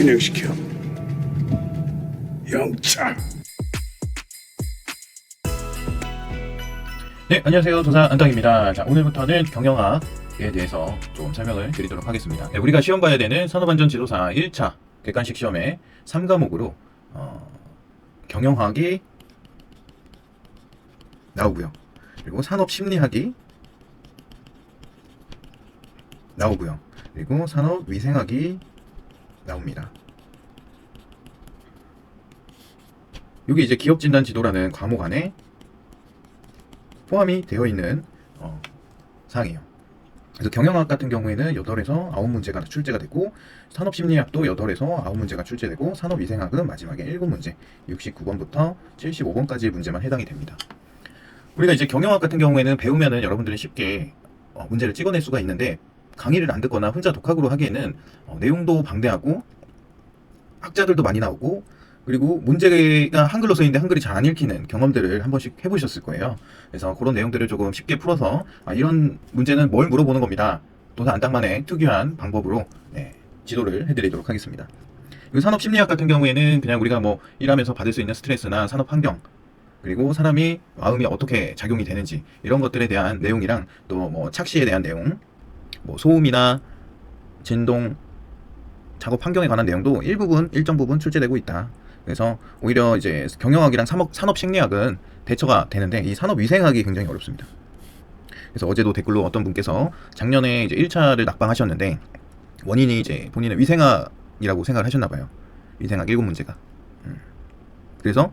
진행시켜. 영장. 네, 안녕하세요. 도사 안땅입니다. 자, 오늘부터는 경영학에 대해서 좀 설명을 드리도록 하겠습니다. 네, 우리가 시험 봐야 되는 산업안전지도사 1차 객관식 시험의 3과목으로 경영학이 나오고요. 그리고 산업심리학이 나오고요. 그리고 산업위생학이 나옵니다. 여기 이제 기업진단지도라는 과목 안에 포함이 되어 있는 사항이에요. 그래서 경영학 같은 경우에는 8에서 9문제가 출제가 되고, 산업심리학도 8에서 9문제가 출제되고, 산업위생학은 마지막에 7문제, 69번부터 75번까지의 문제만 해당이 됩니다. 우리가 이제 경영학 같은 경우에는 배우면은 여러분들이 쉽게 문제를 찍어낼 수가 있는데, 강의를 안 듣거나 혼자 독학으로 하기에는 내용도 방대하고 학자들도 많이 나오고, 그리고 문제가 한글로 써있는데 한글이 잘 안 읽히는 경험들을 한 번씩 해보셨을 거예요. 그래서 그런 내용들을 조금 쉽게 풀어서 이런 문제는 뭘 물어보는 겁니다. 도사 안땅만의 특유한 방법으로 지도를 해드리도록 하겠습니다. 산업심리학 같은 경우에는 그냥 우리가 뭐 일하면서 받을 수 있는 스트레스나 산업환경, 그리고 사람이 마음이 어떻게 작용이 되는지 이런 것들에 대한 내용이랑, 또 뭐 착시에 대한 내용, 뭐 소음이나 진동, 작업 환경에 관한 내용도 일정 부분 출제되고 있다. 그래서 오히려 이제 경영학이랑 산업심리학은 대처가 되는데, 이 산업위생학이 굉장히 어렵습니다. 그래서 어제도 댓글로 어떤 분께서 작년에 이제 1차를 낙방하셨는데 원인이 이제 본인은 위생학이라고 생각을 하셨나봐요. 위생학 7문제가. 그래서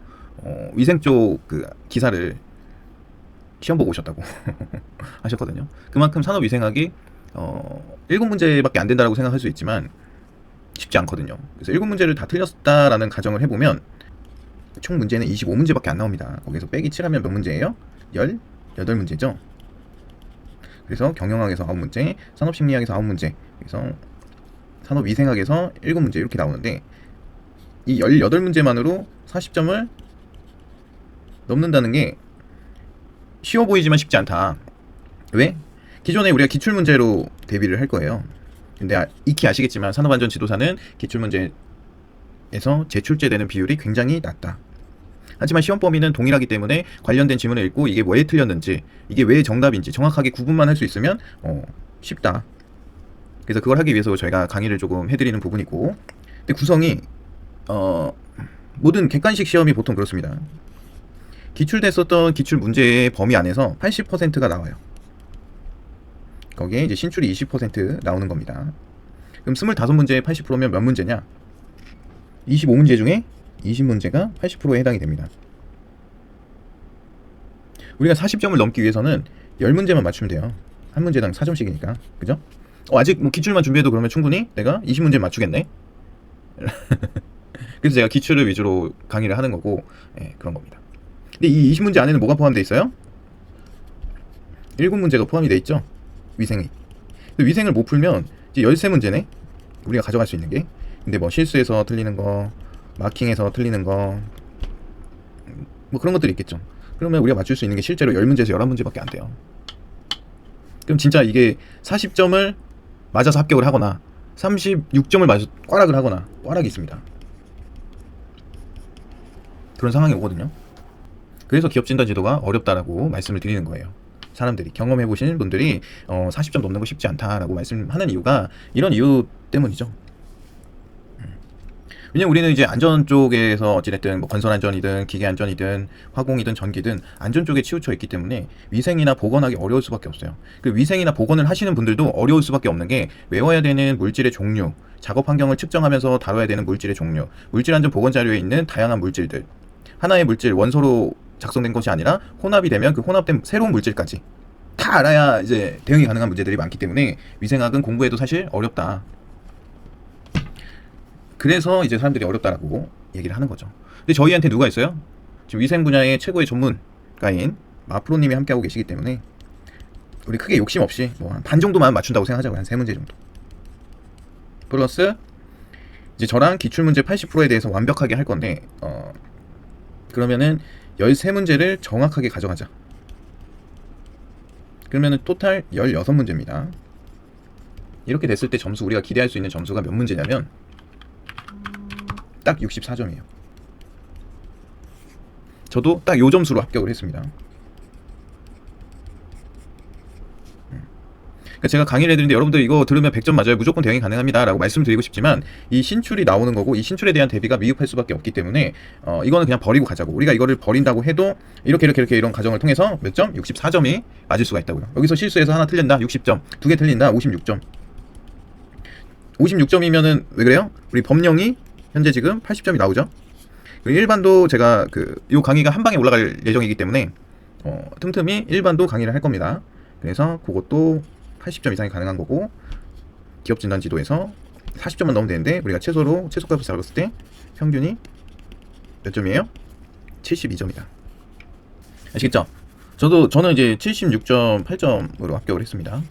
위생 쪽 그 기사를 시험 보고 오셨다고 하셨거든요. 그만큼 산업위생학이 7문제밖에 안 된다고 생각할 수 있지만 쉽지 않거든요. 그래서 7문제를 다 틀렸다라는 가정을 해보면 총 문제는 25문제밖에 안 나옵니다. 거기서 빼기 7하면 몇 문제예요? 18문제죠. 그래서 경영학에서 9문제, 산업심리학에서 9문제, 그래서 산업위생학에서 7문제 이렇게 나오는데, 이 18문제만으로 40점을 넘는다는 게 쉬워 보이지만 쉽지 않다. 왜? 기존에 우리가 기출문제로 대비를 할 거예요. 근데 익히 아시겠지만 산업안전지도사는 기출문제에서 재출제되는 비율이 굉장히 낮다. 하지만 시험 범위는 동일하기 때문에 관련된 지문을 읽고 이게 왜 틀렸는지, 이게 왜 정답인지 정확하게 구분만 할 수 있으면 쉽다. 그래서 그걸 하기 위해서 저희가 강의를 조금 해드리는 부분이고, 근데 구성이 모든 객관식 시험이 보통 그렇습니다. 기출됐었던 기출 문제의 범위 안에서 80%가 나와요. 거기에 이제 신출이 20% 나오는 겁니다. 그럼 25문제에 80%면 몇 문제냐? 25문제 중에 20문제가 80%에 해당이 됩니다. 우리가 40점을 넘기 위해서는 10문제만 맞추면 돼요. 한 문제당 4점씩이니까. 그죠? 아직 뭐 기출만 준비해도 그러면 충분히 내가 20문제 맞추겠네? 그래서 제가 기출을 위주로 강의를 하는 거고, 그런 겁니다. 근데 이 20문제 안에는 뭐가 포함되어 있어요? 7문제가 포함이 되어 있죠? 위생이. 위생을 못 풀면 이제 13문제네? 우리가 가져갈 수 있는 게. 근데 뭐 실수해서 틀리는 거, 마킹해서 틀리는 거, 뭐 그런 것들이 있겠죠. 그러면 우리가 맞출 수 있는 게 실제로 10문제에서 11문제밖에 안 돼요. 그럼 진짜 이게 40점을 맞아서 합격을 하거나 36점을 맞아서 꽈락을 하거나 꽈락이 있습니다. 그런 상황이 오거든요. 그래서 기업진단지도가 어렵다라고 말씀을 드리는 거예요. 사람들이, 경험해보신 분들이 40점 넘는 거 쉽지 않다라고 말씀하는 이유가 이런 이유 때문이죠. 왜냐면 우리는 이제 안전 쪽에서 어찌됐든 뭐 건설안전이든 기계안전이든 화공이든 전기든 안전 쪽에 치우쳐 있기 때문에 위생이나 보건하기 어려울 수밖에 없어요. 그 위생이나 보건을 하시는 분들도 어려울 수밖에 없는 게, 외워야 되는 물질의 종류, 작업 환경을 측정하면서 다뤄야 되는 물질의 종류, 물질안전 보건 자료에 있는 다양한 물질들, 하나의 물질 원소로 작성된 것이 아니라 혼합이 되면 그 혼합된 새로운 물질까지 다 알아야 이제 대응이 가능한 문제들이 많기 때문에 위생학은 공부해도 사실 어렵다. 그래서 이제 사람들이 어렵다라고 얘기를 하는 거죠. 근데 저희한테 누가 있어요? 지금 위생 분야의 최고의 전문가인 마프로님이 함께하고 계시기 때문에 우리 크게 욕심 없이 뭐 반 정도만 맞춘다고 생각하자고요. 한 3문제 정도. 플러스 이제 저랑 기출문제 80%에 대해서 완벽하게 할 건데, 그러면은 13문제를 정확하게 가져가자. 그러면은 토탈 16문제입니다. 이렇게 됐을 때 점수, 우리가 기대할 수 있는 점수가 몇 문제냐면 딱 64점이에요. 저도 딱 요 점수로 합격을 했습니다. 그러니까 제가 강의를 해드리는데 여러분들 이거 들으면 100점 맞아요, 무조건 대응이 가능합니다 라고 말씀드리고 싶지만, 이 신출이 나오는 거고 이 신출에 대한 대비가 미흡할 수밖에 없기 때문에 이거는 그냥 버리고 가자고. 우리가 이거를 버린다고 해도 이렇게 이런 과정을 통해서 몇 점? 64점이 맞을 수가 있다고요. 여기서 실수해서 하나 틀린다 60점, 두 개 틀린다 56점. 56점이면은 왜 그래요? 우리 법령이 현재 지금 80점이 나오죠. 그리고 일반도 제가 요 강의가 한 방에 올라갈 예정이기 때문에 틈틈이 일반도 강의를 할 겁니다. 그래서 그것도 80점 이상이 가능한 거고, 기업 진단 지도에서 40점만 넣으면 되는데 우리가 최소값을 잡았을 때 평균이 몇 점이에요? 72점이다. 아시겠죠? 저는 이제 76.8점으로 합격을 했습니다.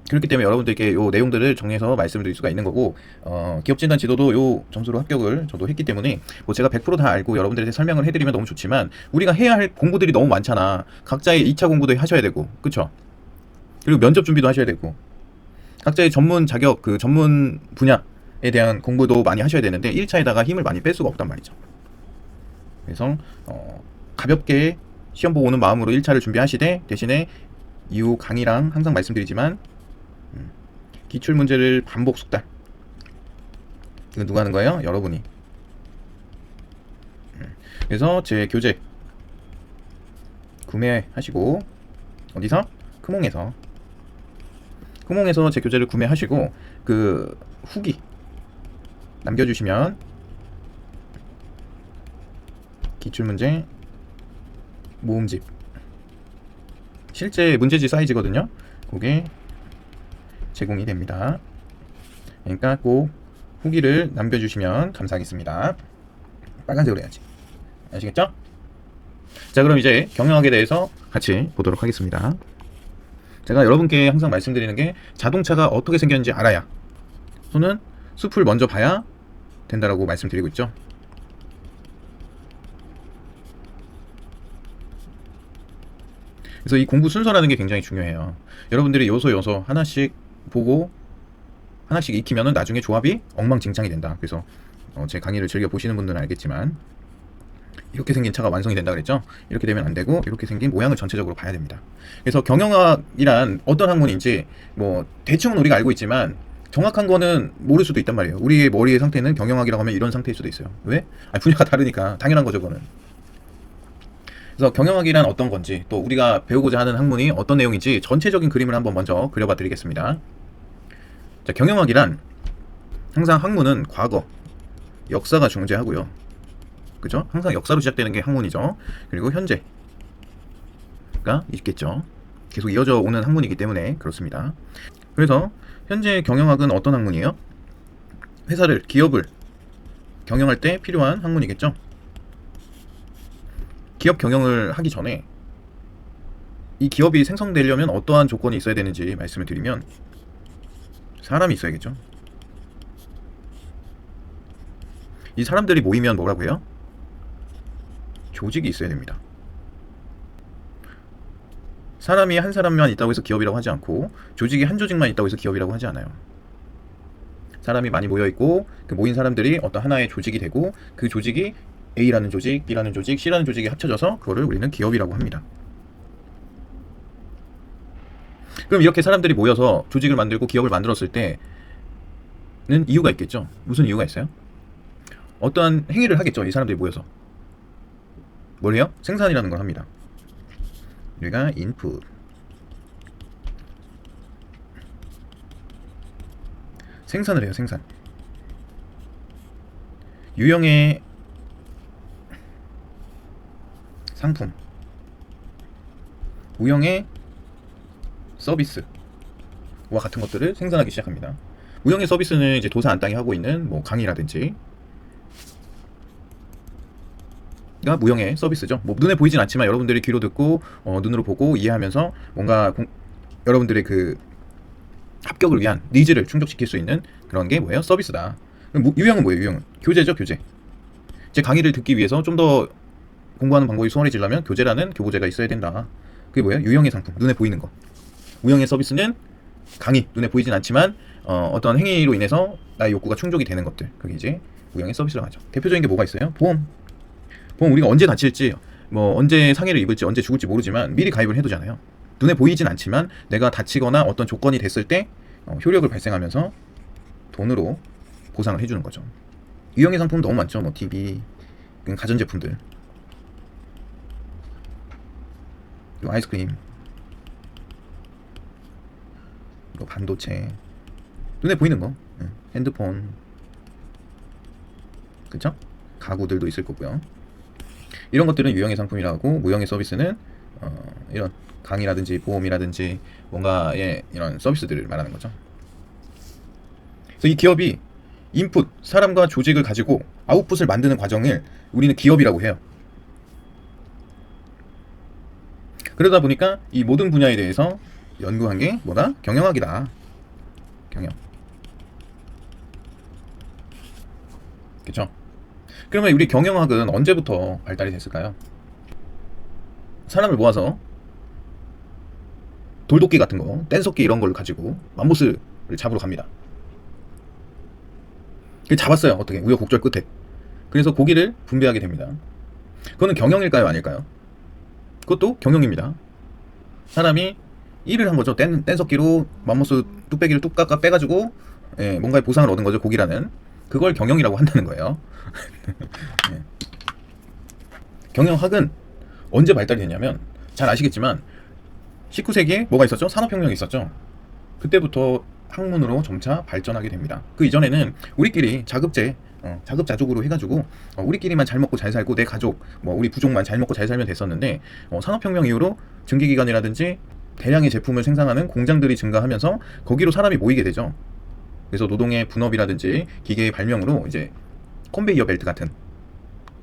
그렇기 때문에 여러분들께 요 내용들을 정리해서 말씀드릴 수가 있는 거고, 기업 진단 지도도 요 점수로 합격을 저도 했기 때문에 뭐 제가 100% 다 알고 여러분들한테 설명을 해드리면 너무 좋지만, 우리가 해야 할 공부들이 너무 많잖아. 각자의 2차 공부도 하셔야 되고, 그쵸? 그리고 면접 준비도 하셔야 되고, 각자의 전문 자격, 전문 분야에 대한 공부도 많이 하셔야 되는데 1차에다가 힘을 많이 뺄 수가 없단 말이죠. 그래서 가볍게 시험 보고 오는 마음으로 1차를 준비하시되, 대신에 이후 강의랑 항상 말씀드리지만 기출 문제를 반복 숙달. 이거 누가 하는 거예요? 여러분이. 그래서 제 교재 구매하시고, 어디서? 크몽에서 제 교재를 구매하시고 후기 남겨주시면 기출문제 모음집, 실제 문제지 사이즈거든요. 그게 제공이 됩니다. 그러니까 꼭 후기를 남겨주시면 감사하겠습니다. 빨간색으로 해야지. 아시겠죠? 자, 그럼 이제 경영학에 대해서 같이 보도록 하겠습니다. 제가 여러분께 항상 말씀드리는 게, 자동차가 어떻게 생겼는지 알아야 또는 숲을 먼저 봐야 된다라고 말씀드리고 있죠. 그래서 이 공부 순서라는 게 굉장히 중요해요. 여러분들이 요소 하나씩 보고 하나씩 익히면은 나중에 조합이 엉망진창이 된다. 그래서 제 강의를 즐겨 보시는 분들은 알겠지만, 이렇게 생긴 차가 완성이 된다 그랬죠. 이렇게 되면 안 되고 이렇게 생긴 모양을 전체적으로 봐야 됩니다. 그래서 경영학이란 어떤 학문인지 뭐 대충은 우리가 알고 있지만 정확한 거는 모를 수도 있단 말이에요. 우리의 머리의 상태는 경영학이라고 하면 이런 상태일 수도 있어요. 왜? 분야가 다르니까 당연한 거죠, 그거는. 그래서 경영학이란 어떤 건지, 또 우리가 배우고자 하는 학문이 어떤 내용인지 전체적인 그림을 한번 먼저 그려봐 드리겠습니다. 자, 경영학이란 항상 학문은 과거, 역사가 중재하고요. 그죠? 항상 역사로 시작되는 게 학문이죠. 그리고 현재가 있겠죠. 계속 이어져 오는 학문이기 때문에 그렇습니다. 그래서 현재 경영학은 어떤 학문이에요? 기업을 경영할 때 필요한 학문이겠죠. 기업 경영을 하기 전에 이 기업이 생성되려면 어떠한 조건이 있어야 되는지 말씀을 드리면, 사람이 있어야겠죠. 이 사람들이 모이면 뭐라고 해요? 조직이 있어야 됩니다. 사람이 한 사람만 있다고 해서 기업이라고 하지 않고, 조직이 한 조직만 있다고 해서 기업이라고 하지 않아요. 사람이 많이 모여있고 그 모인 사람들이 어떤 하나의 조직이 되고, 그 조직이 A라는 조직, B라는 조직, C라는 조직이 합쳐져서 그거를 우리는 기업이라고 합니다. 그럼 이렇게 사람들이 모여서 조직을 만들고 기업을 만들었을 때는 이유가 있겠죠. 무슨 이유가 있어요? 어떠한 행위를 하겠죠. 이 사람들이 모여서 뭘 해요? 생산이라는 걸 합니다. 우리가 인풋, 생산을 해요. 생산. 유형의 상품, 무형의 서비스와 같은 것들을 생산하기 시작합니다. 무형의 서비스는 이제 도사 안땅이 하고 있는 뭐 강의라든지 가 무형의 서비스죠. 뭐 눈에 보이진 않지만 여러분들이 귀로 듣고 눈으로 보고 이해하면서 뭔가 여러분들의 그 합격을 위한 니즈를 충족시킬 수 있는 그런 게 뭐예요? 서비스다. 유형은 뭐예요? 유형은 교재죠. 교재. 제 강의를 듣기 위해서 좀 더 공부하는 방법이 수월해지려면 교재라는 교보제가 있어야 된다. 그게 뭐예요? 유형의 상품, 눈에 보이는 거. 무형의 서비스는 강의, 눈에 보이진 않지만 어떤 행위로 인해서 나의 욕구가 충족이 되는 것들, 그게 이제 무형의 서비스라고 하죠. 대표적인 게 뭐가 있어요? 보험. 보험 우리가 언제 다칠지, 뭐 언제 상해를 입을지, 언제 죽을지 모르지만 미리 가입을 해두잖아요. 눈에 보이진 않지만 내가 다치거나 어떤 조건이 됐을 때 효력을 발생하면서 돈으로 보상을 해주는 거죠. 유형의 상품 너무 많죠. 뭐 TV, 가전제품들, 그리고 아이스크림, 그리고 반도체, 눈에 보이는 거, 핸드폰, 그쵸? 가구들도 있을 거고요. 이런 것들은 유형의 상품이라고, 무형의 서비스는 이런 강의라든지 보험이라든지 뭔가의 이런 서비스들을 말하는 거죠. 그래서 이 기업이 인풋, 사람과 조직을 가지고 아웃풋을 만드는 과정을 우리는 기업이라고 해요. 그러다 보니까 이 모든 분야에 대해서 연구한 게 뭐다? 경영학이다. 경영. 그쵸? 그러면 우리 경영학은 언제부터 발달이 됐을까요? 사람을 모아서 돌도끼 같은 거, 뗀석기 이런 걸 가지고 맘모스를 잡으러 갑니다. 잡았어요. 어떻게? 우여곡절 끝에. 그래서 고기를 분배하게 됩니다. 그거는 경영일까요? 아닐까요? 그것도 경영입니다. 사람이 일을 한 거죠. 뗀석기로 맘모스 뚝배기를 뚝 깎아 빼가지고 뭔가의 보상을 얻은 거죠. 고기라는. 그걸 경영이라고 한다는 거예요. 예. 경영학은 언제 발달이 됐냐면, 잘 아시겠지만 19세기에 뭐가 있었죠? 산업혁명이 있었죠. 그때부터 학문으로 점차 발전하게 됩니다. 그 이전에는 우리끼리 자급자족으로 해가지고 우리끼리만 잘 먹고 잘 살고 내 가족, 뭐 우리 부족만 잘 먹고 잘 살면 됐었는데, 산업혁명 이후로 증기기관이라든지 대량의 제품을 생산하는 공장들이 증가하면서 거기로 사람이 모이게 되죠. 그래서 노동의 분업이라든지 기계의 발명으로 이제 컨베이어 벨트 같은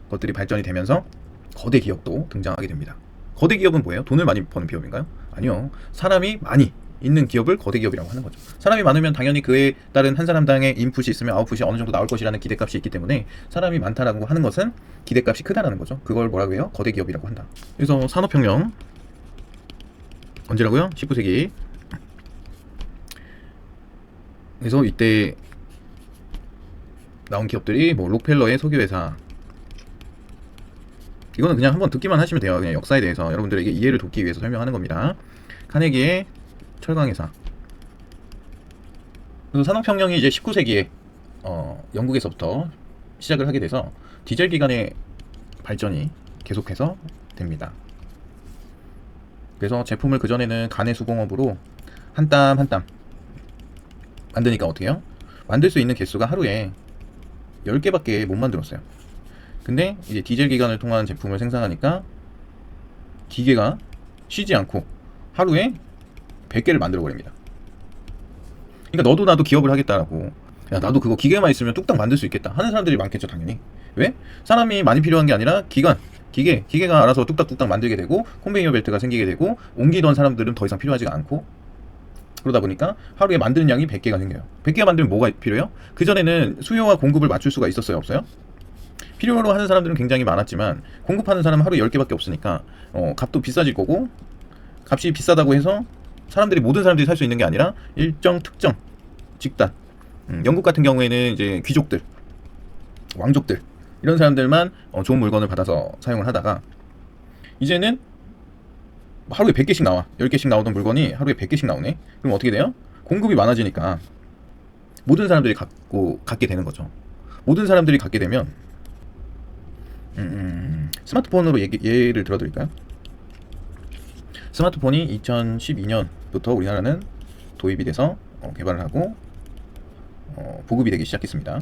것들이 발전이 되면서 거대 기업도 등장하게 됩니다. 거대 기업은 뭐예요? 돈을 많이 버는 기업인가요? 아니요. 사람이 많이 있는 기업을 거대 기업이라고 하는 거죠. 사람이 많으면 당연히 그에 따른 한 사람당의 인풋이 있으면 아웃풋이 어느 정도 나올 것이라는 기대값이 있기 때문에 사람이 많다라고 하는 것은 기대값이 크다라는 거죠. 그걸 뭐라고 해요? 거대 기업이라고 한다. 그래서 산업혁명 언제라고요? 19세기. 그래서 이때 나온 기업들이 뭐 록펠러의 석유회사, 이거는 그냥 한번 듣기만 하시면 돼요. 그냥 역사에 대해서 여러분들에게 이해를 돕기 위해서 설명하는 겁니다. 카네기의 철강회사. 그래서 산업혁명이 이제 19세기에 영국에서부터 시작을 하게 돼서 디젤 기관의 발전이 계속해서 됩니다. 그래서 제품을 그전에는 가내 수공업으로 한 땀 한 땀 만드니까 어떻게 해요? 만들 수 있는 개수가 하루에 10개밖에 못 만들었어요. 근데 이제 디젤 기관을 통한 제품을 생산하니까 기계가 쉬지 않고 하루에 100개를 만들어 버립니다. 그러니까 너도 나도 기업을 하겠다라고, 야 나도 그거 기계만 있으면 뚝딱 만들 수 있겠다 하는 사람들이 많겠죠. 당연히. 왜? 사람이 많이 필요한 게 아니라 기계가 알아서 뚝딱뚝딱 만들게 되고 컨베이어 벨트가 생기게 되고 옮기던 사람들은 더 이상 필요하지가 않고, 그러다 보니까 하루에 만드는 양이 100개가 생겨요. 100개가 만들면 뭐가 필요해요? 그전에는 수요와 공급을 맞출 수가 있었어요? 없어요? 필요로 하는 사람들은 굉장히 많았지만 공급하는 사람은 하루에 10개밖에 없으니까 값도 비싸질 거고, 값이 비싸다고 해서 모든 사람들이 살 수 있는 게 아니라 일정 특정 집단, 영국 같은 경우에는 이제 귀족들, 왕족들 이런 사람들만 좋은 물건을 받아서 사용을 하다가 이제는 하루에 100개씩 나와. 10개씩 나오던 물건이 하루에 100개씩 나오네. 그럼 어떻게 돼요? 공급이 많아지니까 모든 사람들이 갖게 되는 거죠. 모든 사람들이 갖게 되면 스마트폰으로 예를 들어드릴까요? 스마트폰이 2012년부터 우리나라는 도입이 돼서 개발을 하고 보급이 되기 시작했습니다.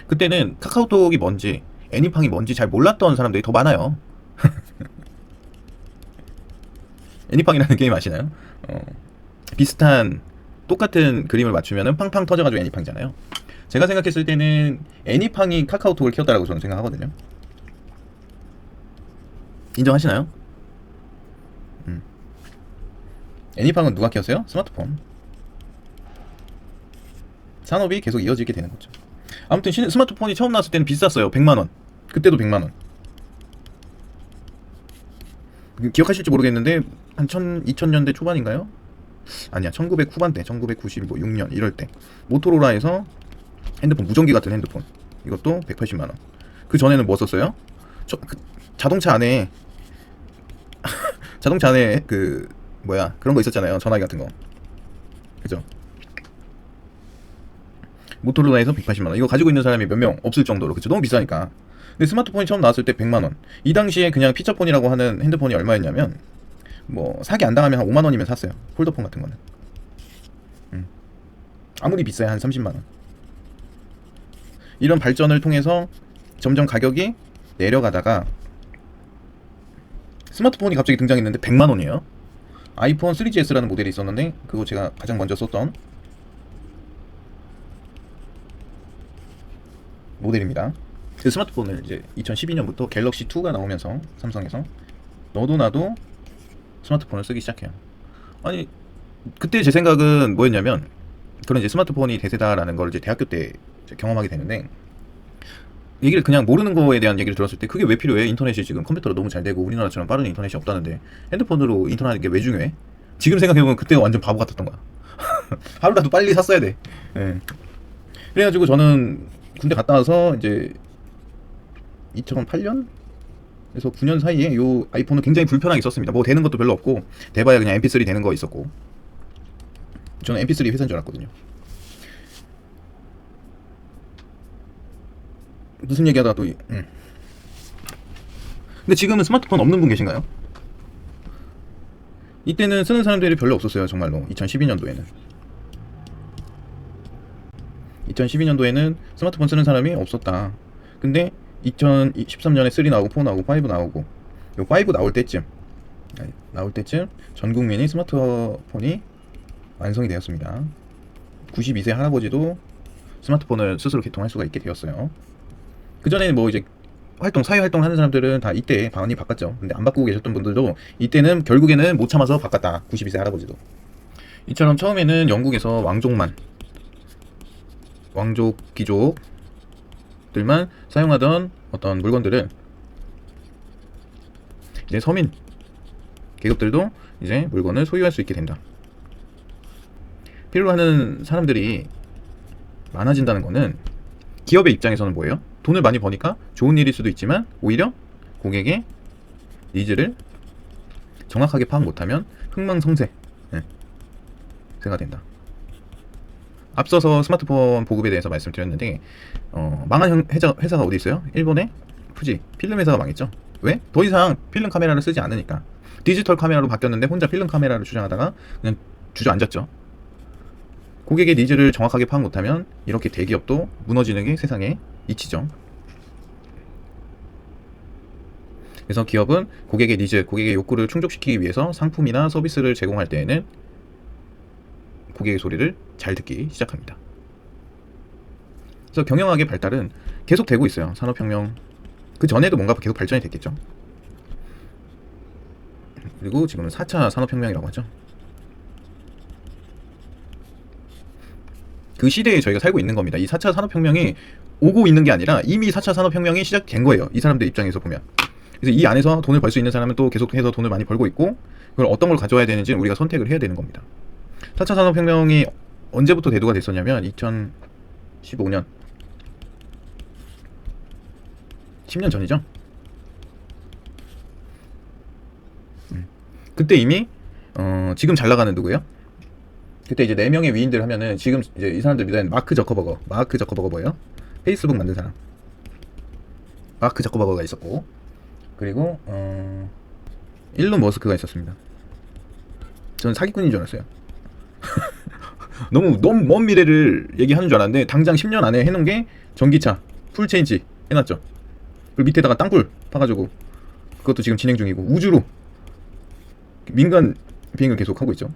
그때는 카카오톡이 뭔지, 애니팡이 뭔지 잘 몰랐던 사람들이 더 많아요. 애니팡이라는 게임 아시나요? 비슷한 똑같은 그림을 맞추면 팡팡 터져가지고 애니팡이잖아요. 제가 생각했을 때는 애니팡이 카카오톡을 키웠다라고 저는 생각하거든요. 인정하시나요? 애니팡은 누가 키웠어요? 스마트폰. 산업이 계속 이어지게 되는 거죠. 아무튼 스마트폰이 처음 나왔을 때는 비쌌어요. 100만원. 그때도 100만원. 기억하실지 모르겠는데 한 2000년대 초반인가요? 아니야 1900 후반대 1996년 이럴 때 모토로라에서 핸드폰 무전기 같은 핸드폰 이것도 180만원. 그 전에는 뭐 썼어요? 자동차 안에 자동차 안에 그 뭐야 그런 거 있었잖아요. 전화기 같은 거. 그죠? 모토로라에서 180만원. 이거 가지고 있는 사람이 몇 명 없을 정도로. 그쵸? 너무 비싸니까. 근데 스마트폰이 처음 나왔을 때 100만원. 이 당시에 그냥 피처폰이라고 하는 핸드폰이 얼마였냐면 뭐 사기 안 당하면 한 5만원이면 샀어요. 폴더폰 같은 거는. 아무리 비싸야 한 30만원. 이런 발전을 통해서 점점 가격이 내려가다가 스마트폰이 갑자기 등장했는데 100만원이에요. 아이폰 3GS라는 모델이 있었는데 그거 제가 가장 먼저 썼던 모델입니다. 그 스마트폰을 이제 2012년부터 갤럭시 2가 나오면서 삼성에서 너도 나도 스마트폰을 쓰기 시작해요. 아니 그때 제 생각은 뭐였냐면 그런 이제 스마트폰이 대세다라는 걸 이제 대학교 때 이제 경험하게 되는데 얘기를 그냥 모르는 거에 대한 얘기를 들었을 때 그게 왜 필요해? 인터넷이 지금 컴퓨터로 너무 잘 되고 우리나라처럼 빠른 인터넷이 없다는데 핸드폰으로 인터넷 하는 게 왜 중요해? 지금 생각해보면 그때가 완전 바보 같았던 거야. 하루라도 빨리 샀어야 돼. 예. 그래가지고 저는 군대 갔다 와서 이제 2008년? 그래서 9년 사이에 요 아이폰은 굉장히 불편하게 썼습니다. 뭐 되는 것도 별로 없고 대봐야 그냥 mp3 되는 거 있었고 저는 mp3 회사인 줄 알았거든요. 무슨 얘기하다가 또 근데 지금은 스마트폰 없는 분 계신가요? 이때는 쓰는 사람들이 별로 없었어요. 정말로 2012년도에는 스마트폰 쓰는 사람이 없었다. 근데 2013년에 3 나오고 4 나오고 5 나오고 요 5 나올 때쯤 전 국민이 스마트폰이 완성이 되었습니다. 92세 할아버지도 스마트폰을 스스로 개통할 수가 있게 되었어요. 그 전에는 뭐 이제 사회 활동 하는 사람들은 다 이때 많이 바꿨죠. 근데 안 바꾸고 계셨던 분들도 이때는 결국에는 못 참아서 바꿨다. 92세 할아버지도. 이처럼 처음에는 영국에서 왕족 귀족들만 사용하던 어떤 물건들을 이제 서민 계급들도 이제 물건을 소유할 수 있게 된다. 필요로 하는 사람들이 많아진다는 거는 기업의 입장에서는 뭐예요? 돈을 많이 버니까 좋은 일일 수도 있지만 오히려 고객의 니즈를 정확하게 파악 못하면 흥망성쇠 가 된다. 앞서서 스마트폰 보급에 대해서 말씀드렸는데 망한 회사가 어디 있어요? 일본의 fuji 필름 회사가 망했죠. 왜? 더 이상 필름 카메라를 쓰지 않으니까. 디지털 카메라로 바뀌었는데 혼자 필름 카메라를 주장하다가 그냥 주저앉았죠. 고객의 니즈를 정확하게 파악 못하면 이렇게 대기업도 무너지는 게 세상에 이치죠. 그래서 기업은 고객의 니즈, 고객의 욕구를 충족시키기 위해서 상품이나 서비스를 제공할 때에는 고객의 소리를 잘 듣기 시작합니다. 그래서 경영학의 발달은 계속 되고 있어요. 산업혁명 그 전에도 뭔가 계속 발전이 됐겠죠. 그리고 지금은 4차 산업혁명이라고 하죠. 그 시대에 저희가 살고 있는 겁니다. 이 4차 산업혁명이 오고 있는 게 아니라 이미 4차 산업혁명이 시작된 거예요. 이 사람들 입장에서 보면. 그래서 이 안에서 돈을 벌 수 있는 사람은 또 계속해서 돈을 많이 벌고 있고 그걸 어떤 걸 가져와야 되는지는 우리가 선택을 해야 되는 겁니다. 4차 산업혁명이 언제부터 대두가 됐었냐면 2015년 10년 전이죠. 그때 이미 지금 잘 나가는 누구예요? 그때 이제 4명의 위인들 하면은 지금 이제 이 사람들 믿어야 마크 저커버거 뭐예요? 페이스북 만든 사람 마크 저커버거가 있었고 그리고 일론 머스크가 있었습니다. 저는 사기꾼인 줄 알았어요. 너무 먼 미래를 얘기하는 줄 알았는데 당장 10년 안에 해놓은 게 전기차 풀체인지 해놨죠. 그리고 밑에다가 땅굴 파가지고 그것도 지금 진행 중이고 우주로 민간 비행을 계속 하고 있죠.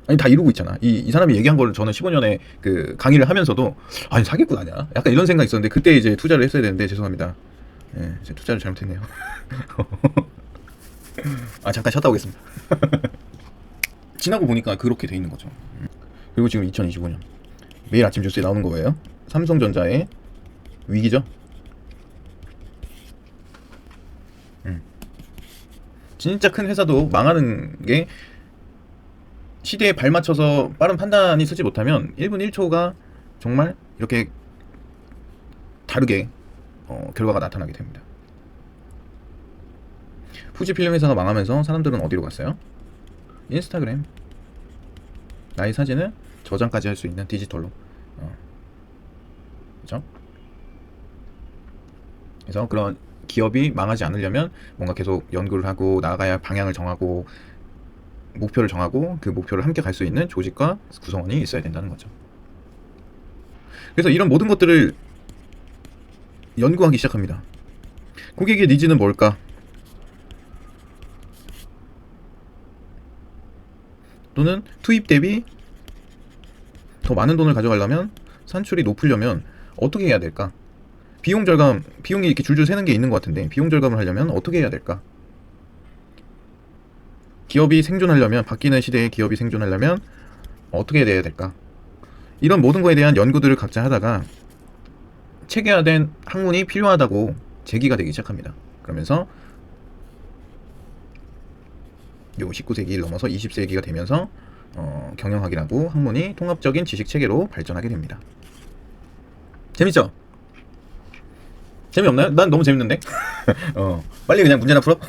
아니 다 이루고 있잖아. 이 사람이 얘기한 걸 저는 15년에 그 강의를 하면서도 아니 사기꾼 아니야? 약간 이런 생각이 있었는데 그때 이제 투자를 했어야 되는데 죄송합니다. 예, 제 투자를 잘못했네요. 아 잠깐 쉬었다 오겠습니다. 지나고 보니까 그렇게 돼 있는 거죠. 그리고 지금 2025년 매일 아침 뉴스에 나오는 거예요. 삼성전자의 위기죠. 진짜 큰 회사도 망하는 게 시대에 발맞춰서 빠른 판단이 쓰지 못하면 1분 1초가 정말 이렇게 다르게 결과가 나타나게 됩니다. 후지필름 회사가 망하면서 사람들은 어디로 갔어요? 인스타그램. 나의 사진을 저장까지 할 수 있는 디지털로. 그렇죠? 그래서 그런 기업이 망하지 않으려면 뭔가 계속 연구를 하고 나아가야 방향을 정하고 목표를 정하고 그 목표를 함께 갈 수 있는 조직과 구성원이 있어야 된다는 거죠. 그래서 이런 모든 것들을 연구하기 시작합니다. 고객의 니즈는 뭘까? 또는 투입 대비 더 많은 돈을 가져가려면 산출이 높으려면 어떻게 해야 될까? 비용 절감, 비용이 이렇게 줄줄 새는 게 있는 것 같은데 비용 절감을 하려면 어떻게 해야 될까? 기업이 생존하려면, 바뀌는 시대에 기업이 생존하려면 어떻게 해야 될까? 이런 모든 거에 대한 연구들을 각자 하다가 체계화된 학문이 필요하다고 제기가 되기 시작합니다. 그러면서 요 19세기를 넘어서 20세기가 되면서 경영학이라고 학문이 통합적인 지식 체계로 발전하게 됩니다. 재밌죠? 재미없나요? 난 너무 재밌는데? 빨리 그냥 문제나 풀어?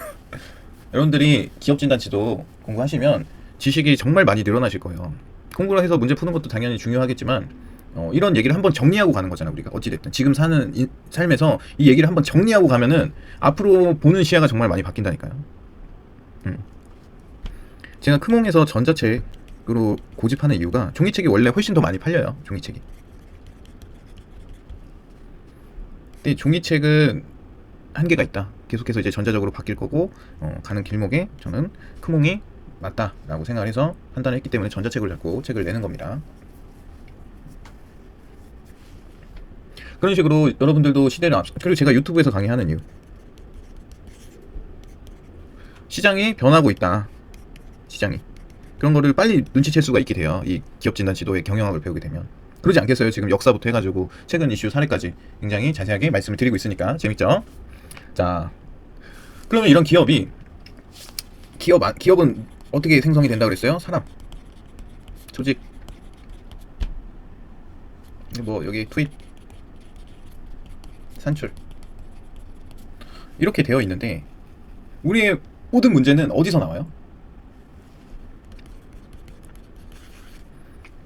여러분들이 기업진단치도 공부하시면 지식이 정말 많이 늘어나실 거예요. 공부를 해서 문제 푸는 것도 당연히 중요하겠지만 이런 얘기를 한번 정리하고 가는 거잖아. 우리가 어찌됐든 지금 사는 삶에서 이 얘기를 한번 정리하고 가면은 앞으로 보는 시야가 정말 많이 바뀐다니까요. 제가 크몽에서 전자책으로 고집하는 이유가 종이책이 원래 훨씬 더 많이 팔려요. 종이책이. 근데 종이책은 한계가 있다. 계속해서 이제 전자적으로 바뀔 거고 가는 길목에 저는 크몽이 맞다라고 생각해서 판단을 했기 때문에 전자책을 잡고 책을 내는 겁니다. 그런 식으로 여러분들도 시대를 그리고 제가 유튜브에서 강의하는 이유, 시장이 변하고 있다. 시장이 그런 거를 빨리 눈치챌 수가 있게 돼요. 이 기업진단 지도의 경영학을 배우게 되면. 그러지 않겠어요? 지금 역사부터 해가지고 최근 이슈 사례까지 굉장히 자세하게 말씀을 드리고 있으니까 재밌죠? 자, 그러면 이런 기업은 어떻게 생성이 된다 그랬어요? 사람, 조직, 뭐 여기 투입, 산출 이렇게 되어 있는데 우리의 모든 문제는 어디서 나와요?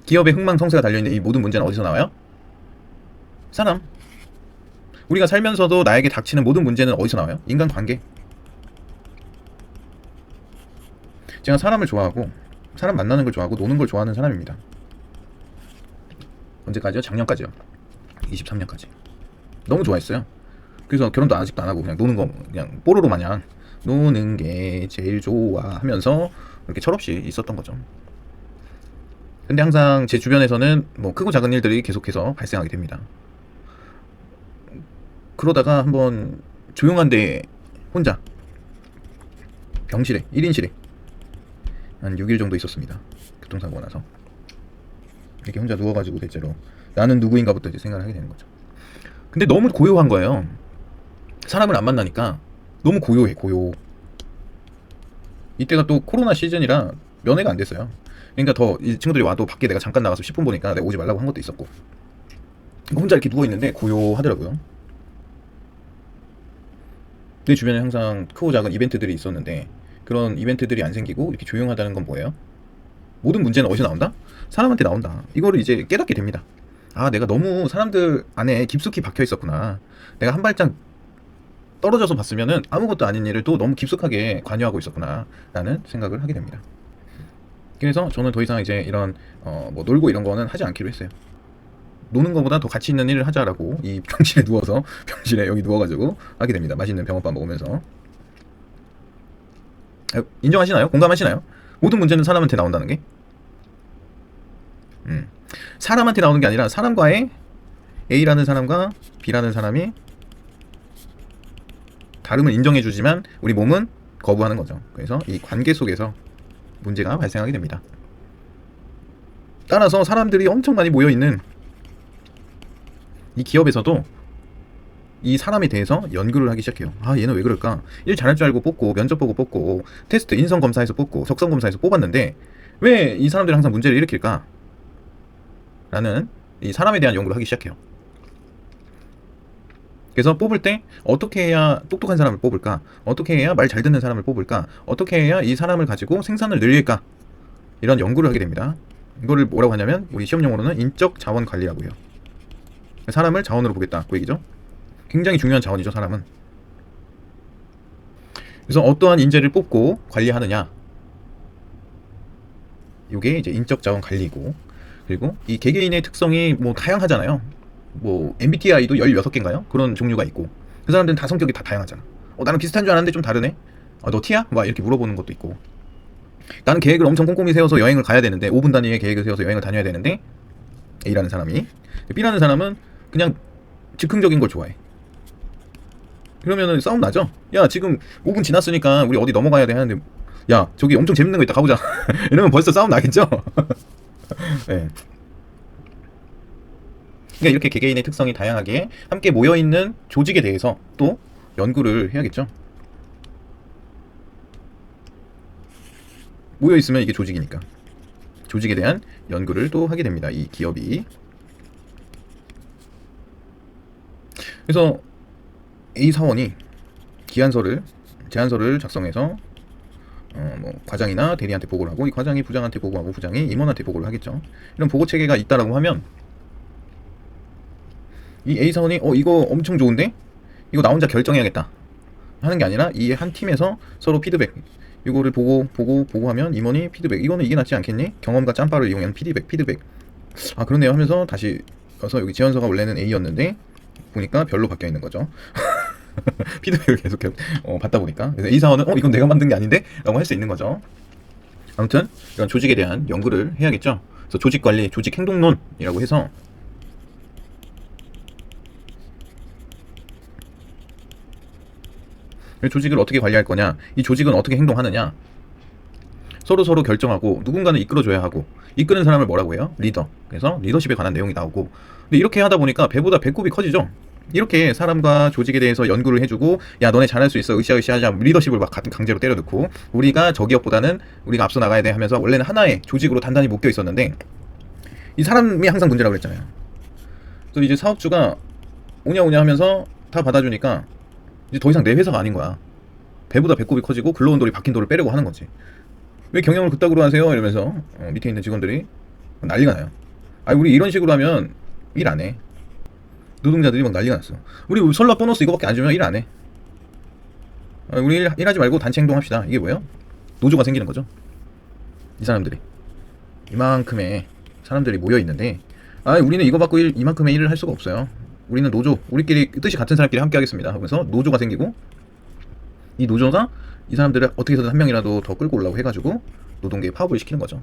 기업의 흥망성쇠가 달려있는 이 모든 문제는 어디서 나와요? 사람. 우리가 살면서도 나에게 닥치는 모든 문제는 어디서 나와요? 인간관계. 제가 사람을 좋아하고 사람 만나는 걸 좋아하고 노는 걸 좋아하는 사람입니다. 언제까지요? 작년까지요. 23년까지 너무 좋아했어요. 그래서 결혼도 아직도 안 하고 그냥 노는 거, 그냥 뽀로로 마냥 노는 게 제일 좋아 하면서 이렇게 철없이 있었던 거죠. 근데 항상 제 주변에서는 뭐 크고 작은 일들이 계속해서 발생하게 됩니다. 그러다가 한번 조용한데 혼자 병실에 1인실에 한 6일 정도 있었습니다. 교통사고가 나서 이렇게 혼자 누워가지고 대체로 나는 누구인가부터 이제 생각을 하게 되는 거죠. 근데 너무 고요한 거예요. 사람을 안 만나니까 너무 고요해. 이때가 또 코로나 시즌이라 면회가 안 됐어요. 그러니까 더 이 친구들이 와도 밖에 내가 잠깐 나가서 10분 보니까 내가 오지 말라고 한 것도 있었고, 혼자 이렇게 누워있는데 고요하더라고요. 내 주변에 항상 크고 작은 이벤트들이 있었는데 그런 이벤트들이 안 생기고 이렇게 조용하다는 건 뭐예요? 모든 문제는 어디서 나온다? 사람한테 나온다. 이거를 이제 깨닫게 됩니다. 아, 내가 너무 사람들 안에 깊숙이 박혀 있었구나. 내가 한 발짝 떨어져서 봤으면은 아무것도 아닌 일을 또 너무 깊숙하게 관여하고 있었구나 라는 생각을 하게 됩니다. 그래서 저는 더 이상 이제 이런 뭐 놀고 이런 거는 하지 않기로 했어요. 노는 거보다 더 가치 있는 일을 하자라고 이 병실에 누워서 병실에 여기 누워가지고 하게 됩니다. 맛있는 병원밥 먹으면서. 인정하시나요? 공감하시나요? 모든 문제는 사람한테 나온다는 게 사람한테 나오는 게 아니라 사람과의 A라는 사람과 B라는 사람이 다름을 인정해주지만 우리 몸은 거부하는 거죠. 그래서 이 관계 속에서 문제가 발생하게 됩니다. 따라서 사람들이 엄청 많이 모여있는 이 기업에서도 이 사람에 대해서 연구를 하기 시작해요. 아, 얘는 왜 그럴까? 일 잘할 줄 알고 뽑고 면접 보고 뽑고 테스트 인성검사에서 뽑고 석성검사에서 뽑았는데 왜 이 사람들이 항상 문제를 일으킬까? 라는 이 사람에 대한 연구를 하기 시작해요. 그래서 뽑을 때 어떻게 해야 똑똑한 사람을 뽑을까? 어떻게 해야 말 잘 듣는 사람을 뽑을까? 어떻게 해야 이 사람을 가지고 생산을 늘릴까? 이런 연구를 하게 됩니다. 이거를 뭐라고 하냐면 우리 시험 용어로는 인적 자원 관리라고 해요. 사람을 자원으로 보겠다 그 얘기죠. 굉장히 중요한 자원이죠, 사람은. 그래서 어떠한 인재를 뽑고 관리하느냐, 이게 이제 인적 자원 관리고, 그리고 이 개개인의 특성이 뭐 다양하잖아요. 뭐 MBTI도 16개인가요? 그런 종류가 있고, 그 사람들은 다 성격이 다 다양하잖아. 나는 비슷한 줄 알았는데 좀 다르네. 너 T야? 막 이렇게 물어보는 것도 있고. 나는 계획을 엄청 꼼꼼히 세워서 여행을 가야 되는데 5분 단위의 계획을 세워서 여행을 다녀야 되는데, A라는 사람이, B라는 사람은 그냥 즉흥적인 걸 좋아해. 그러면은 싸움 나죠? 야, 지금 5분 지났으니까 우리 어디 넘어가야 돼 하는데, 야, 저기 엄청 재밌는 거 있다, 가보자. 이러면 벌써 싸움 나겠죠? 네. 그러니까 이렇게 개개인의 특성이 다양하게 함께 모여있는 조직에 대해서 또 연구를 해야겠죠. 모여있으면 이게 조직이니까 조직에 대한 연구를 또 하게 됩니다, 이 기업이. 그래서 A 사원이 제안서를 작성해서 뭐 과장이나 대리한테 보고를 하고, 이 과장이 부장한테 보고하고, 부장이 임원한테 보고를 하겠죠. 이런 보고 체계가 있다라고 하면 이 A 사원이 이거 엄청 좋은데 이거 나 혼자 결정해야겠다 하는 게 아니라 이 한 팀에서 서로 피드백, 이거를 보고하면 임원이 피드백, 이거는 이게 낫지 않겠니? 경험과 짬바를 이용한 피드백. 아, 그러네요 하면서 다시 가서 여기 제안서가 원래는 A였는데 보니까 별로 바뀌어 있는 거죠. 피드백을 계속 받다 보니까. 그래서 A 사원은 이건 내가 만든 게 아닌데? 라고 할 수 있는 거죠. 아무튼 이런 조직에 대한 연구를 해야겠죠. 그래서 조직관리, 조직행동론이라고 해서 조직을 어떻게 관리할 거냐, 이 조직은 어떻게 행동하느냐, 서로 결정하고 누군가는 이끌어줘야 하고, 이끄는 사람을 뭐라고 해요? 리더. 그래서 리더십에 관한 내용이 나오고. 근데 이렇게 하다 보니까 배보다 배꼽이 커지죠. 이렇게 사람과 조직에 대해서 연구를 해주고, 야, 너네 잘할 수 있어, 으쌰으쌰하자, 리더십을 막 강제로 때려넣고, 우리가 저 기업보다는 우리가 앞서 나가야 돼 하면서 원래는 하나의 조직으로 단단히 묶여 있었는데, 이 사람이 항상 문제라고 그랬잖아요. 그래서 이제 사업주가 오냐 하면서 다 받아주니까 이제 더 이상 내 회사가 아닌 거야. 배보다 배꼽이 커지고 굴러온 돌이 박힌 돌을 빼려고 하는 거지. 왜 경영을 그따구로 하세요? 이러면서 밑에 있는 직원들이 난리가 나요. 우리 이런 식으로 하면 일 안 해. 노동자들이 막 난리가 났어. 우리 설날 보너스 이거밖에 안 주면 일 안 해. 우리 일하지 말고 단체 행동합시다. 이게 뭐예요? 노조가 생기는 거죠. 이 사람들이 이만큼의 사람들이 모여 있는데, 우리는 이거 받고 이만큼의 일을 할 수가 없어요. 우리는 노조, 우리끼리 뜻이 같은 사람끼리 함께 하겠습니다 하면서 노조가 생기고, 이 노조가 이 사람들을 어떻게 해서든 한 명이라도 더 끌고 오려고 해가지고 노동계에 파업을 시키는 거죠.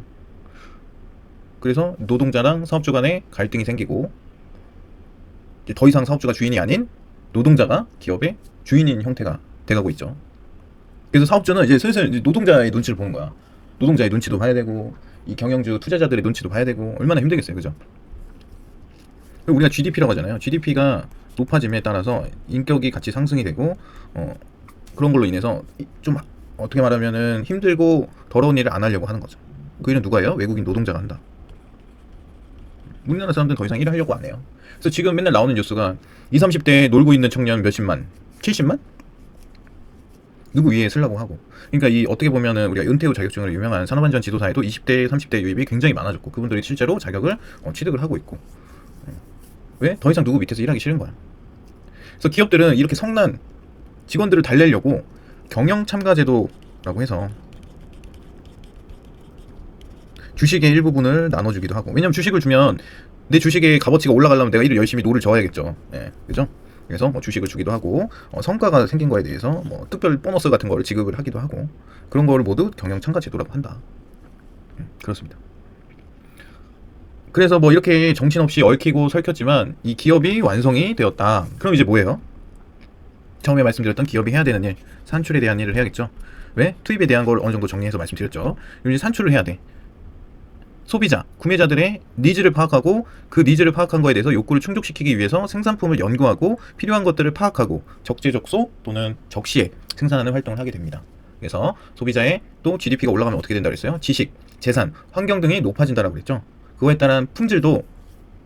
그래서 노동자랑 사업주 간에 갈등이 생기고, 이제 더 이상 사업주가 주인이 아닌 노동자가 기업의 주인인 형태가 돼가고 있죠. 그래서 사업주는 이제 슬슬 노동자의 눈치를 보는 거야. 노동자의 눈치도 봐야 되고, 이 경영주 투자자들의 눈치도 봐야 되고, 얼마나 힘들겠어요, 그죠? 우리가 GDP라고 하잖아요. GDP가 높아짐에 따라서 인격이 같이 상승이 되고, 그런 걸로 인해서 좀 어떻게 말하면은 힘들고 더러운 일을 안 하려고 하는 거죠. 그 일은 누가 해요? 외국인 노동자가 한다. 우리나라 사람들은 더 이상 일하려고 안 해요. 그래서 지금 맨날 나오는 뉴스가 20, 30대에 놀고 있는 청년 몇십만, 70만? 누구 위에 쓰려고 하고. 그러니까 이 어떻게 보면은 우리가 은퇴 후 자격증으로 유명한 산업안전 지도사에도 20대, 30대 유입이 굉장히 많아졌고, 그분들이 실제로 자격을 취득을 하고 있고. 왜? 더 이상 누구 밑에서 일하기 싫은 거야. 그래서 기업들은 이렇게 성난 직원들을 달래려고 경영 참가 제도라고 해서 주식의 일부분을 나눠주기도 하고, 왜냐면 주식을 주면 내 주식의 값어치가 올라가려면 내가 일을 열심히 노를 저어야겠죠. 그죠? 그래서 뭐 주식을 주기도 하고, 성과가 생긴 거에 대해서 뭐 특별 보너스 같은 거를 지급을 하기도 하고, 그런 거를 모두 경영 참가 제도라고 한다. 그렇습니다. 그래서 뭐 이렇게 정신없이 얽히고 설켰지만 이 기업이 완성이 되었다. 그럼 이제 뭐예요? 처음에 말씀드렸던 기업이 해야 되는 일, 산출에 대한 일을 해야겠죠. 왜? 투입에 대한 걸 어느 정도 정리해서 말씀드렸죠. 이제 산출을 해야 돼. 소비자, 구매자들의 니즈를 파악하고, 그 니즈를 파악한 거에 대해서 욕구를 충족시키기 위해서 생산품을 연구하고 필요한 것들을 파악하고 적재적소 또는 적시에 생산하는 활동을 하게 됩니다. 그래서 소비자의 또 GDP가 올라가면 어떻게 된다 그랬어요? 지식, 재산, 환경 등이 높아진다라고 그랬죠. 그거에 따른 품질도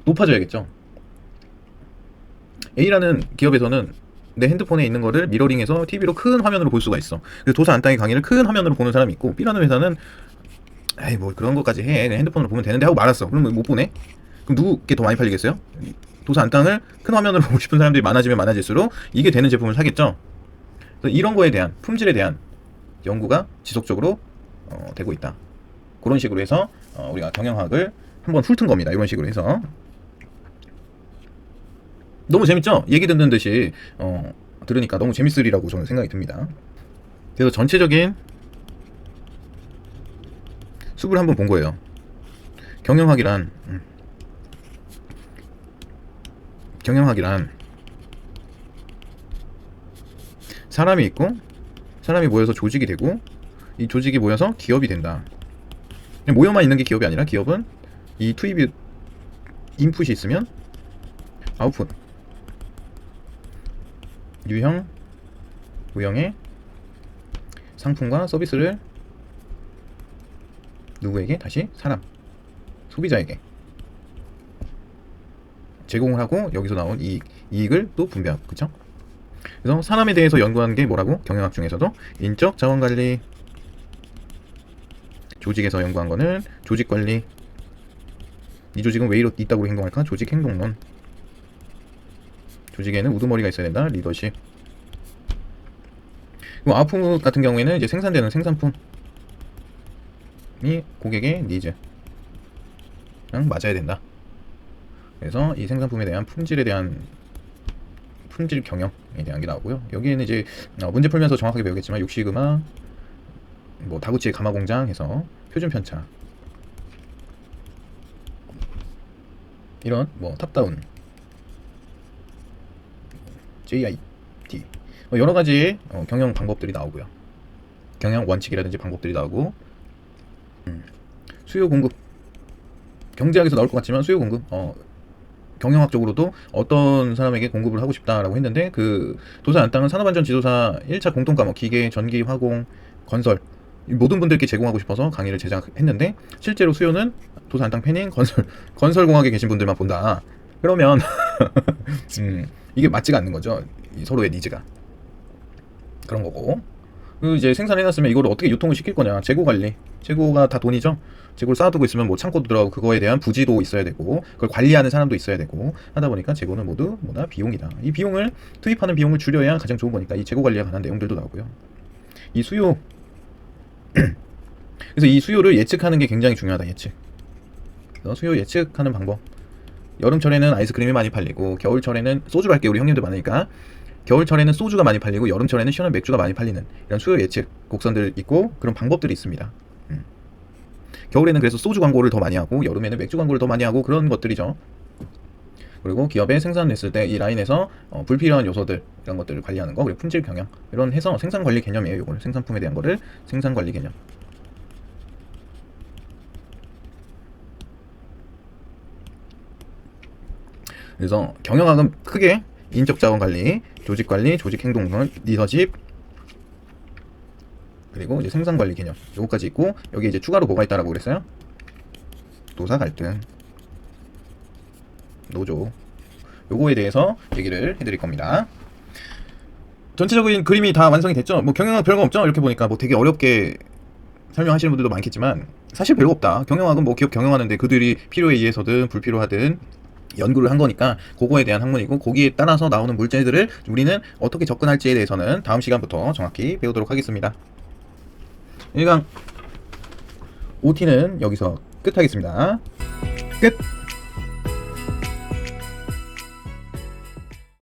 높아져야겠죠. A라는 기업에서는 내 핸드폰에 있는 거를 미러링해서 TV로 큰 화면으로 볼 수가 있어. 그래서 도서 안땅의 강의를 큰 화면으로 보는 사람이 있고, B라는 회사는 에이 뭐 그런 것까지 해, 그냥 핸드폰으로 보면 되는데 하고 말았어. 그러면 못 보네? 그럼 누구께 더 많이 팔리겠어요? 도서 안땅을 큰 화면으로 보고 싶은 사람들이 많아지면 많아질수록 이게 되는 제품을 사겠죠. 그래서 이런 거에 대한 품질에 대한 연구가 지속적으로 되고 있다. 그런 식으로 해서 우리가 경영학을 한번 훑은 겁니다. 이런 식으로 해서 너무 재밌죠? 얘기 듣는 듯이 들으니까 너무 재밌으리라고 저는 생각이 듭니다. 그래서 전체적인 숲을 한번 본 거예요. 경영학이란 사람이 있고, 사람이 모여서 조직이 되고, 이 조직이 모여서 기업이 된다. 모여만 있는 게 기업이 아니라, 기업은 이 투입이 인풋이 있으면 아웃풋, 유형, 무형의 상품과 서비스를 누구에게? 다시 사람, 소비자에게 제공을 하고, 여기서 나온 이익을 또 분배하고, 그쵸? 그래서 사람에 대해서 연구하는 게 뭐라고? 경영학 중에서도 인적 자원관리, 조직에서 연구한 거는 조직관리, 이 조직은 왜 이따구로 행동할까? 조직행동론, 조직에는 우두머리가 있어야 된다, 리더십. 그리고 아웃풋 같은 경우에는 이제 생산되는 생산품이 고객의 니즈랑 맞아야 된다. 그래서 이 생산품에 대한 품질에 대한 품질 경영에 대한 게 나오고요. 여기에는 이제 문제 풀면서 정확하게 배우겠지만, 육시그마, 뭐 다구치의 가마 공장 해서 표준 편차, 이런 뭐 탑다운, JIT, 여러 가지 경영 방법들이 나오고요. 경영 원칙이라든지 방법들이 나오고, 수요 공급, 경제학에서 나올 것 같지만 수요 공급, 경영학적으로도 어떤 사람에게 공급을 하고 싶다라고 했는데, 그 도서 안땅은 산업안전지도사 1차 공통 과목 기계, 전기, 화공, 건설 모든 분들께 제공하고 싶어서 강의를 제작했는데, 실제로 수요는 도서 안땅 패닝, 건설공학에 계신 분들만 본다. 그러면 이게 맞지가 않는 거죠. 서로의 니즈가. 그런 거고. 그 이제 생산해놨으면 이걸 어떻게 유통을 시킬 거냐. 재고 관리. 재고가 다 돈이죠. 재고를 쌓아두고 있으면 뭐 창고도 들어가고, 그거에 대한 부지도 있어야 되고, 그걸 관리하는 사람도 있어야 되고, 하다 보니까 재고는 모두 뭐다? 비용이다. 이 비용을, 투입하는 비용을 줄여야 가장 좋은 거니까 이 재고 관리에 관한 내용들도 나오고요. 이 수요. 그래서 이 수요를 예측하는 게 굉장히 중요하다. 예측. 그래서 수요 예측하는 방법. 여름철에는 아이스크림이 많이 팔리고, 겨울철에는 소주로 할게요. 우리 형님들 많으니까. 겨울철에는 소주가 많이 팔리고, 여름철에는 시원한 맥주가 많이 팔리는 이런 수요 예측 곡선들 있고, 그런 방법들이 있습니다. 겨울에는 그래서 소주 광고를 더 많이 하고, 여름에는 맥주 광고를 더 많이 하고, 그런 것들이죠. 그리고 기업의 생산을 냈을 때 이 라인에서 불필요한 요소들, 이런 것들을 관리하는 거, 그리고 품질 경영, 이런 해서 생산 관리 개념이에요. 요거를, 생산품에 대한 거를 생산 관리 개념. 그래서 경영학은 크게 인적 자원 관리, 조직 관리, 조직 행동, 리더십, 그리고 이제 생산 관리 개념, 요거까지 있고, 여기 이제 추가로 뭐가 있다라고 그랬어요? 노사 갈등, 노조, 요거에 대해서 얘기를 해드릴 겁니다. 전체적인 그림이 다 완성이 됐죠? 뭐 경영학 별거 없죠? 이렇게 보니까 뭐 되게 어렵게 설명하시는 분들도 많겠지만, 사실 별거 없다. 경영학은 뭐 기업 경영하는데 그들이 필요에 의해서든 불필요하든 연구를 한 거니까, 그거에 대한 학문이고, 거기에 따라서 나오는 물질들을 우리는 어떻게 접근할지에 대해서는 다음 시간부터 정확히 배우도록 하겠습니다. 1강 OT는 여기서 끝하겠습니다. 끝!